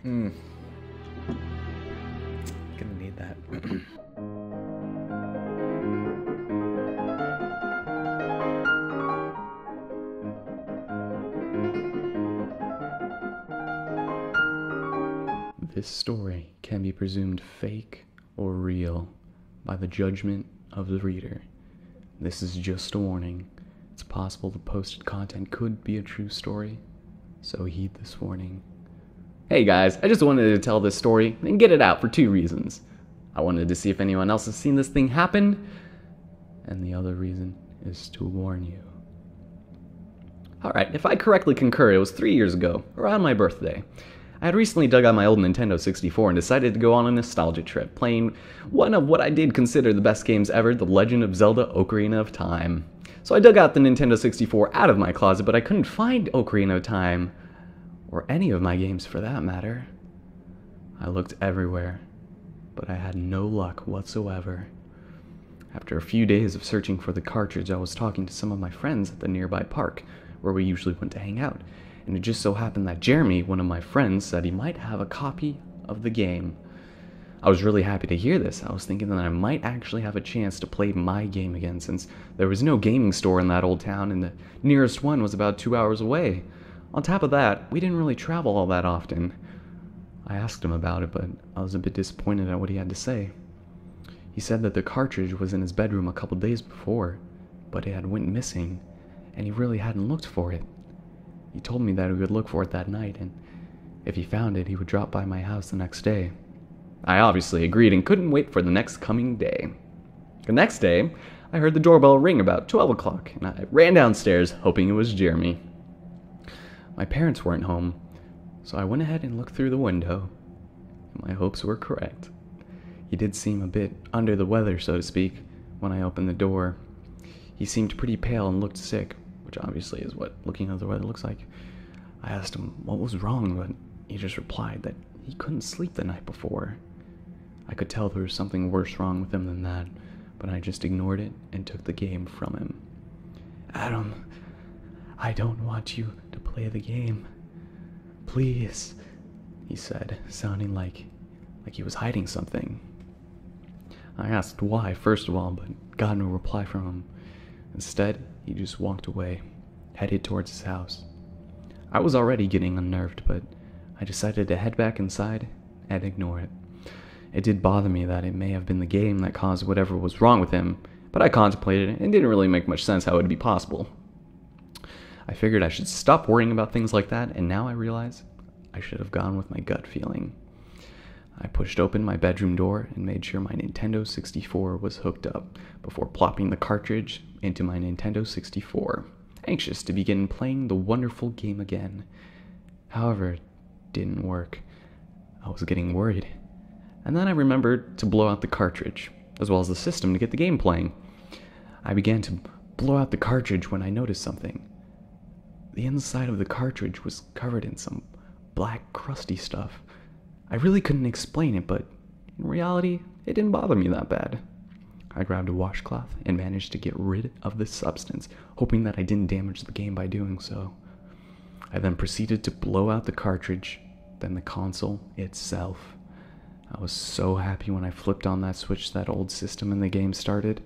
Gonna need that. This story can be presumed fake or real by the judgment of the reader. This is just a warning. It's possible the posted content could be a true story, so heed this warning. Hey guys, I just wanted to tell this story and get it out for two reasons. I wanted to see if anyone else has seen this thing happen, and the other reason is to warn you. Alright, if I correctly concur, it was 3 years ago, around my birthday. I had recently dug out my old Nintendo 64 and decided to go on a nostalgia trip, playing one of what I did consider the best games ever, The Legend of Zelda: Ocarina of Time. So I dug out the Nintendo 64 out of my closet, but I couldn't find Ocarina of Time, or any of my games for that matter. I looked everywhere, but I had no luck whatsoever. After a few days of searching for the cartridge, I was talking to some of my friends at the nearby park, where we usually went to hang out. And it just so happened that Jeremy, one of my friends, said he might have a copy of the game. I was really happy to hear this. I was thinking that I might actually have a chance to play my game again, since there was no gaming store in that old town and the nearest one was about 2 hours away. On top of that, we didn't really travel all that often. I asked him about it, but I was a bit disappointed at what he had to say. He said that the cartridge was in his bedroom a couple days before, but it had went missing, and he really hadn't looked for it. He told me that he would look for it that night, and if he found it, he would drop by my house the next day. I obviously agreed and couldn't wait for the next coming day. The next day, I heard the doorbell ring about 12 o'clock, and I ran downstairs, hoping it was Jeremy. My parents weren't home, so I went ahead and looked through the window, and my hopes were correct. He did seem a bit under the weather, so to speak, when I opened the door. He seemed pretty pale and looked sick, which obviously is what looking at the weather looks like. I asked him what was wrong, but he just replied that he couldn't sleep the night before. I could tell there was something worse wrong with him than that, but I just ignored it and took the game from him. "Adam, I don't want you to play the game. Please," he said, sounding like he was hiding something. I asked why, first of all, but got no reply from him. Instead, he just walked away, headed towards his house. I was already getting unnerved, but I decided to head back inside and ignore it. It did bother me that it may have been the game that caused whatever was wrong with him, but I contemplated it and it didn't really make much sense how it would be possible. I figured I should stop worrying about things like that, and now I realize I should have gone with my gut feeling. I pushed open my bedroom door and made sure my Nintendo 64 was hooked up before plopping the cartridge into my Nintendo 64, anxious to begin playing the wonderful game again. However, it didn't work. I was getting worried. And then I remembered to blow out the cartridge, as well as the system to get the game playing. I began to blow out the cartridge when I noticed something. The inside of the cartridge was covered in some black, crusty stuff. I really couldn't explain it, but in reality, it didn't bother me that bad. I grabbed a washcloth and managed to get rid of the substance, hoping that I didn't damage the game by doing so. I then proceeded to blow out the cartridge, then the console itself. I was so happy when I flipped on that switch that old system and the game started,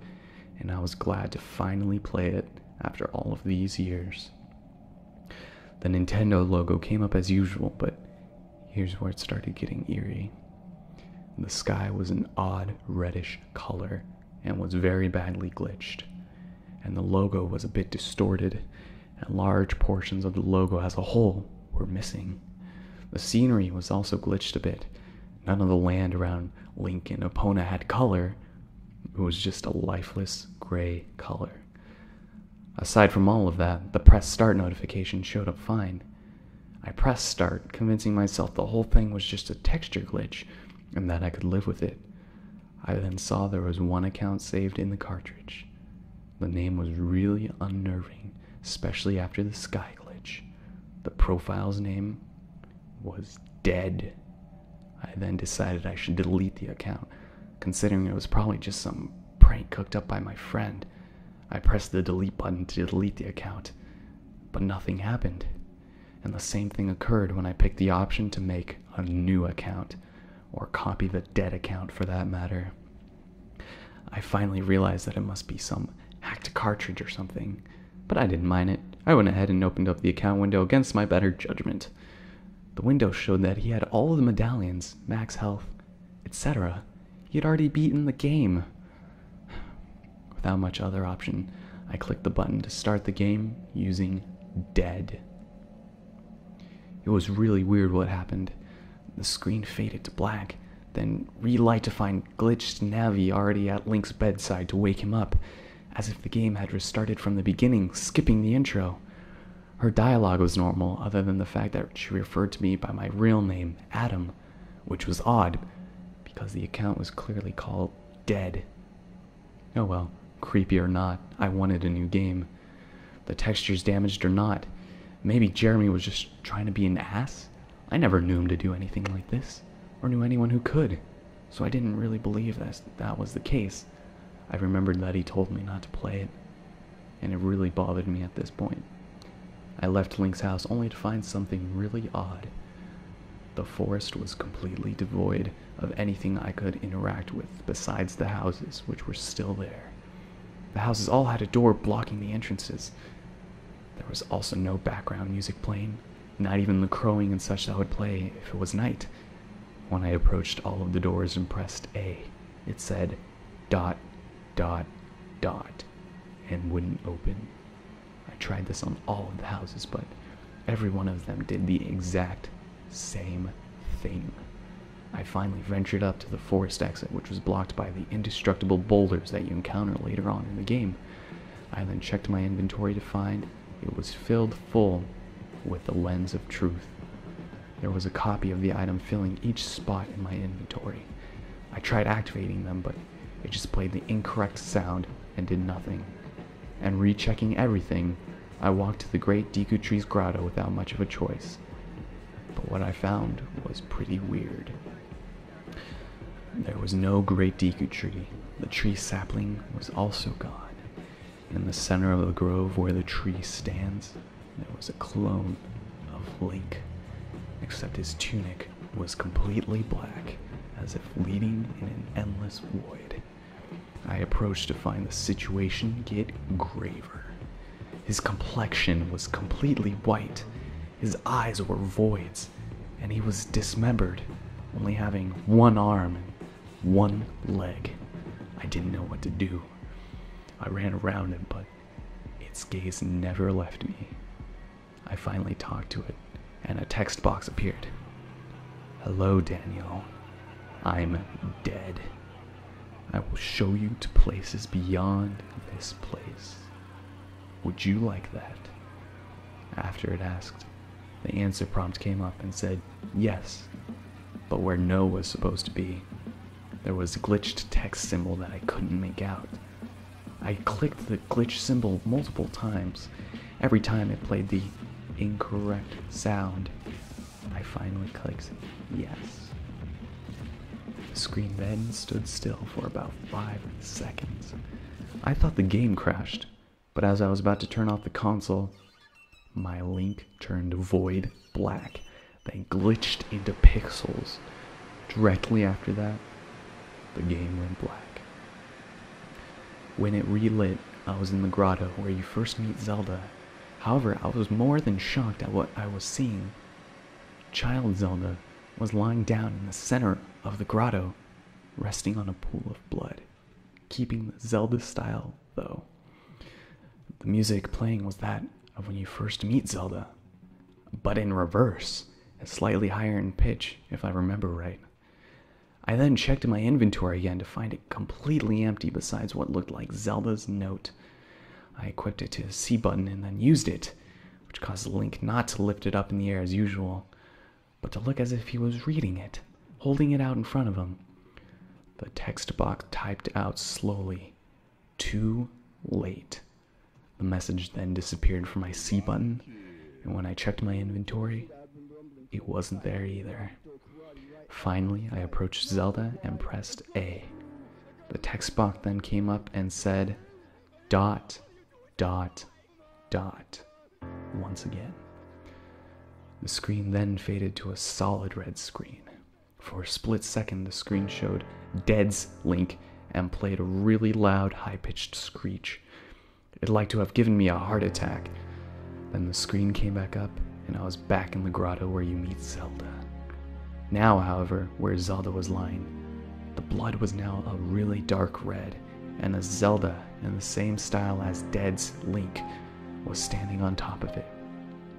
and I was glad to finally play it after all of these years. The Nintendo logo came up as usual, but here's where it started getting eerie. The sky was an odd reddish color and was very badly glitched, and the logo was a bit distorted, and large portions of the logo as a whole were missing. The scenery was also glitched a bit. None of the land around Link and Epona had color. It was just a lifeless gray color. Aside from all of that, the press start notification showed up fine. I pressed start, convincing myself the whole thing was just a texture glitch, and that I could live with it. I then saw there was one account saved in the cartridge. The name was really unnerving, especially after the sky glitch. The profile's name was Dead. I then decided I should delete the account, considering it was probably just some prank cooked up by my friend. I pressed the delete button to delete the account, but nothing happened. And the same thing occurred when I picked the option to make a new account, or copy the dead account for that matter. I finally realized that it must be some hacked cartridge or something, but I didn't mind it. I went ahead and opened up the account window against my better judgment. The window showed that he had all of the medallions, max health, etc. He had already beaten the game. Without much other option, I clicked the button to start the game using dead. It was really weird what happened. The screen faded to black, then relight to find glitched Navi already at Link's bedside to wake him up, as if the game had restarted from the beginning, skipping the intro. Her dialogue was normal, other than the fact that she referred to me by my real name, Adam, which was odd, because the account was clearly called Dead. Oh well, creepy or not, I wanted a new game. The textures damaged or not, maybe Jeremy was just trying to be an ass? I never knew him to do anything like this, or knew anyone who could, so I didn't really believe that was the case. I remembered that he told me not to play it, and it really bothered me at this point. I left Link's house only to find something really odd. The forest was completely devoid of anything I could interact with besides the houses, which were still there. The houses all had a door blocking the entrances. There was also no background music playing, not even the crowing and such that would play if it was night. When I approached all of the doors and pressed A, it said ... and wouldn't open. I tried this on all of the houses, but every one of them did the exact same thing. I finally ventured up to the forest exit, which was blocked by the indestructible boulders that you encounter later on in the game. I then checked my inventory to find it was filled full with the lens of truth. There was a copy of the item filling each spot in my inventory. I tried activating them, but it just played the incorrect sound and did nothing. And rechecking everything, I walked to the Great Deku Tree's grotto without much of a choice. But what I found was pretty weird. There was no Great Deku Tree. The tree sapling was also gone. In the center of the grove where the tree stands, there was a clone of Link, except his tunic was completely black, as if leading in an endless void. I approached to find the situation get graver. His complexion was completely white, his eyes were voids, and he was dismembered, only having one arm and one leg. I didn't know what to do. I ran around him, but its gaze never left me. I finally talked to it, and a text box appeared. "Hello, Daniel. I'm dead. I will show you to places beyond this place. Would you like that?" After it asked, the answer prompt came up and said yes, but where no was supposed to be, there was a glitched text symbol that I couldn't make out. I clicked the glitch symbol multiple times. Every time it played the incorrect sound. I finally clicked yes. The screen then stood still for about 5 seconds. I thought the game crashed, but as I was about to turn off the console, my Link turned void black, then glitched into pixels. Directly after that, the game went black. When it relit, I was in the grotto where you first meet Zelda. However, I was more than shocked at what I was seeing. Child Zelda was lying down in the center of the grotto, resting on a pool of blood, keeping the Zelda style though. The music playing was that of when you first meet Zelda, but in reverse, and slightly higher in pitch, if I remember right. I then checked my inventory again to find it completely empty besides what looked like Zelda's note. I equipped it to the C button and then used it, which caused Link not to lift it up in the air as usual, but to look as if he was reading it, holding it out in front of him. The text box typed out slowly, "Too late." The message then disappeared from my C button, and when I checked my inventory, it wasn't there either. Finally, I approached Zelda and pressed A. The text box then came up and said, ... once again. The screen then faded to a solid red screen. For a split second, the screen showed Dead's Link and played a really loud, high-pitched screech. It'd like to have given me a heart attack. Then the screen came back up, and I was back in the grotto where you meet Zelda. Now, however, where Zelda was lying, the blood was now a really dark red, and a Zelda in the same style as Dead's Link was standing on top of it.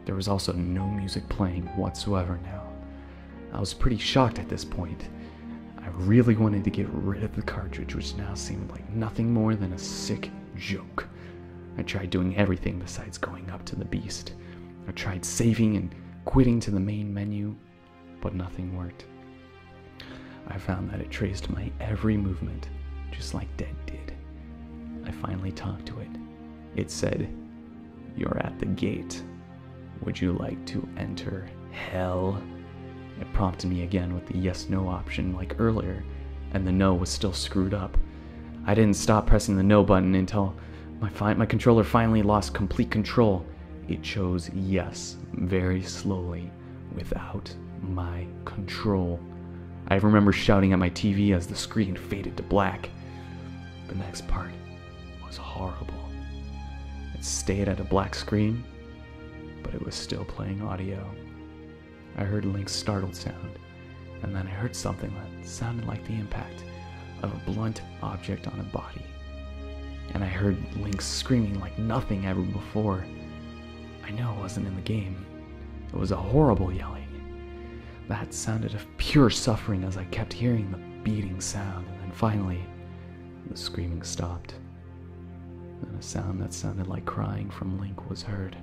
There was also no music playing whatsoever now. I was pretty shocked at this point. I really wanted to get rid of the cartridge, which now seemed like nothing more than a sick joke. I tried doing everything besides going up to the beast. I tried saving and quitting to the main menu, but nothing worked. I found that it traced my every movement, just like Dead did. I finally talked to it. It said, "You're at the gate. Would you like to enter hell?" It prompted me again with the yes-no option like earlier, and the no was still screwed up. I didn't stop pressing the no button until my controller finally lost complete control. It chose yes, very slowly, without my control. I remember shouting at my TV as the screen faded to black. The next part was horrible. It stayed at a black screen, but it was still playing audio. I heard Link's startled sound, and then I heard something that sounded like the impact of a blunt object on a body. And I heard Link screaming like nothing ever before. I know it wasn't in the game. It was a horrible yelling. That sounded of pure suffering as I kept hearing the beating sound, and then finally, the screaming stopped. Then a sound that sounded like crying from Link was heard.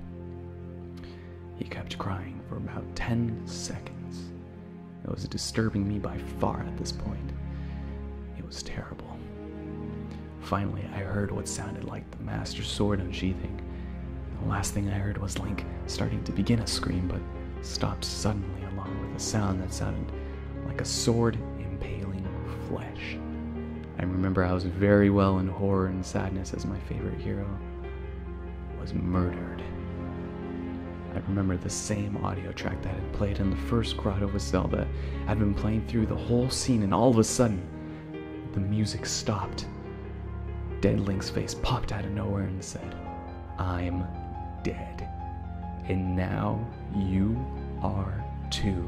He kept crying for about 10 seconds. It was disturbing me by far at this point. It was terrible. Finally, I heard what sounded like the Master Sword unsheathing. The last thing I heard was Link starting to begin a scream, but stopped suddenly along with a sound that sounded like a sword impaling flesh. I remember I was very well in horror and sadness as my favorite hero was murdered. I remember the same audio track that had played in the first Grotto with Zelda had been playing through the whole scene, and all of a sudden, the music stopped. Dead Link's face popped out of nowhere and said, "I'm dead. And now you are too."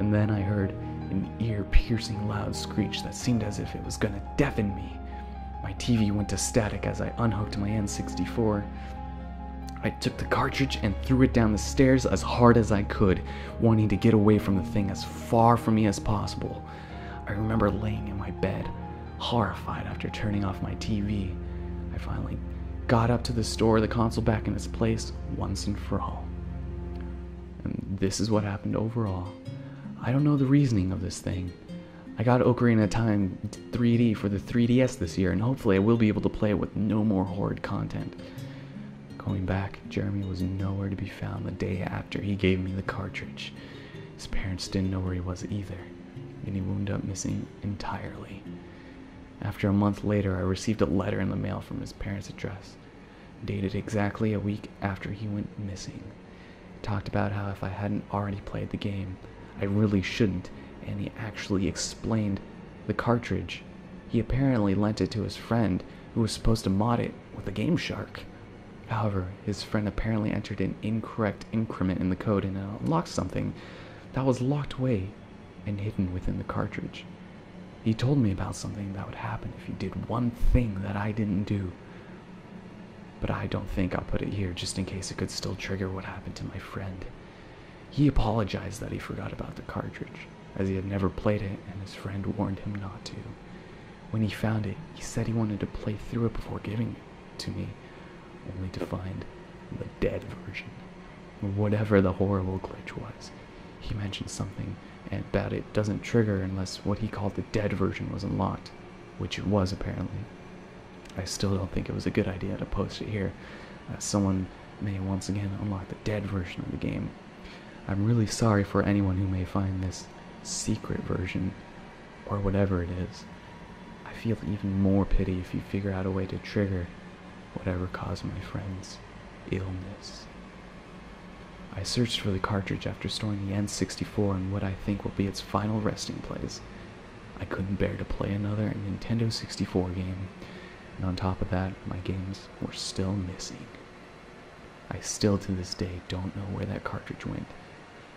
And then I heard an ear-piercing loud screech that seemed as if it was gonna deafen me. My TV went to static as I unhooked my N64. I took the cartridge and threw it down the stairs as hard as I could, wanting to get away from the thing as far from me as possible. I remember laying in my bed, horrified after turning off my TV. I finally got up to the store the console back in its place once and for all. And this is what happened overall. I don't know the reasoning of this thing. I got Ocarina of Time 3D for the 3DS this year, and hopefully I will be able to play it with no more horrid content. Going back, Jeremy was nowhere to be found the day after he gave me the cartridge. His parents didn't know where he was either, and he wound up missing entirely. After a month later, I received a letter in the mail from his parents' address, dated exactly a week after he went missing. It talked about how if I hadn't already played the game, I really shouldn't, and he actually explained the cartridge. He apparently lent it to his friend, who was supposed to mod it with a Game Shark. However, his friend apparently entered an incorrect increment in the code and unlocked something that was locked away and hidden within the cartridge. He told me about something that would happen if you did one thing that I didn't do. But I don't think I'll put it here just in case it could still trigger what happened to my friend. He apologized that he forgot about the cartridge, as he had never played it and his friend warned him not to. When he found it, he said he wanted to play through it before giving it to me, only to find the dead version, whatever the horrible glitch was. He mentioned something about it doesn't trigger unless what he called the dead version was unlocked, which it was apparently. I still don't think it was a good idea to post it here, as someone may once again unlock the dead version of the game. I'm really sorry for anyone who may find this secret version, or whatever it is. I feel even more pity if you figure out a way to trigger whatever caused my friend's illness. I searched for the cartridge after storing the N64 in what I think will be its final resting place. I couldn't bear to play another Nintendo 64 game, and on top of that, my games were still missing. I still to this day don't know where that cartridge went.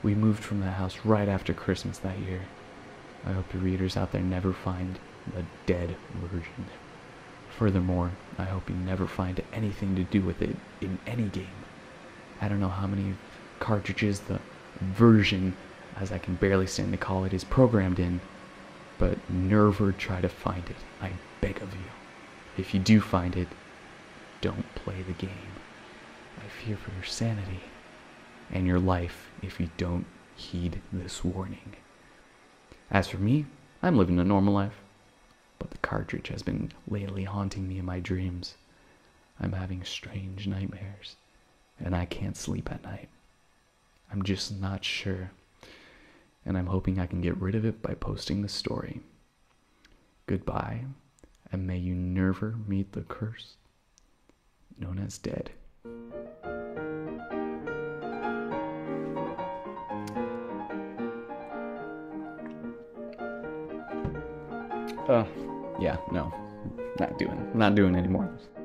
We moved from the house right after Christmas that year. I hope the readers out there never find the dead version. Furthermore, I hope you never find anything to do with it in any game. I don't know how many cartridges the version, as I can barely stand to call it, is programmed in, but never try to find it, I beg of you. If you do find it, don't play the game. I fear for your sanity and your life if you don't heed this warning. As for me, I'm living a normal life, but the cartridge has been lately haunting me in my dreams. I'm having strange nightmares, and I can't sleep at night. I'm just not sure, and I'm hoping I can get rid of it by posting the story. Goodbye, and may you never meet the curse known as dead. Yeah, no, not doing any more of this.